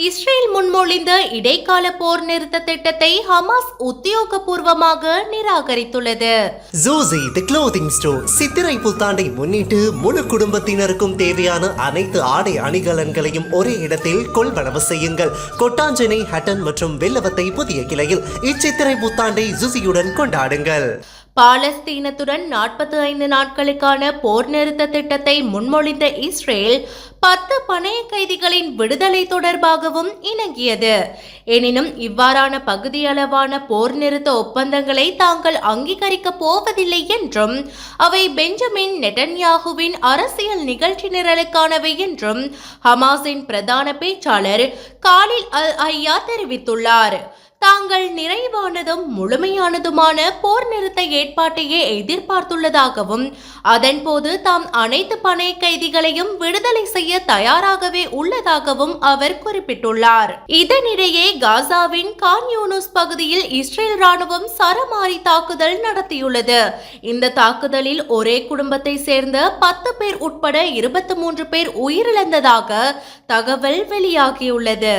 Israel முன்மொழிந்த இடைக்கால போர் நிறுத்த திட்டத்தை ஹமாஸ் உத்தியோகபூர்வமாக நிராகரித்துள்ளது. ஜூசி தி க்ளோதிங் ஸ்டோர் சித்திரை புத்தாண்டை முன்னிட்டு முழு குடும்பத்தினருக்கும் தேவையான அனைத்து ஆடை அணிகலன்களையும் ஒரே இடத்தில் கொள்வனவு செய்யுங்கள். கொட்டாஞ்சனை, ஹட்டன் மற்றும் வெள்ளவத்தை புதிய கிளையில் இச்சித்திரை புத்தாண்டை ஜூசியுடன் கொண்டாடுங்கள். பாலஸ்தீனத்துடன் 45 நாட்களுக்கான போர் நிறுத்த திட்டத்தை முன்மொழிந்த இஸ்ரேல் 10 பணைய கைதிகளின் விடுதலை தொடர்பாகவும் இணங்கியது. எனினும் இவ்வாறான பகுதியளவான போர் நிறுத்த ஒப்பந்தங்களை தாங்கள் அங்கீகரிக்கப் போவதில்லை என்றும் அவை பெஞ்சமின் நெட்டன்யாகுவின் அரசியல் நிகழ்ச்சி நிரலுக்கானவை என்றும் ஹமாஸின் பிரதான பேச்சாளர் காலில் அல் ஐயா தெரிவித்துள்ளார். தாங்கள் நிறைவானதும் முழுமையானதுமான போர் நிறுத்த ஏற்பாட்டையே எதிர்பார்த்துள்ளதாகவும் அதன்போது தாம் அனைத்து பணைய கைதிகளையும் விடுதலை செய்ய தயாராகவே உள்ளதாகவும் அவர் குறிப்பிட்டுள்ளார். இதனிடையே காசாவின் கான் யூனுஸ் பகுதியில் இஸ்ரேல் ராணுவம் சரமாரி தாக்குதல் நடத்தியுள்ளது. இந்த தாக்குதலில் ஒரே குடும்பத்தை சேர்ந்த 10 பேர் உட்பட 23 பேர் உயிரிழந்ததாக தகவல் வெளியாகியுள்ளது.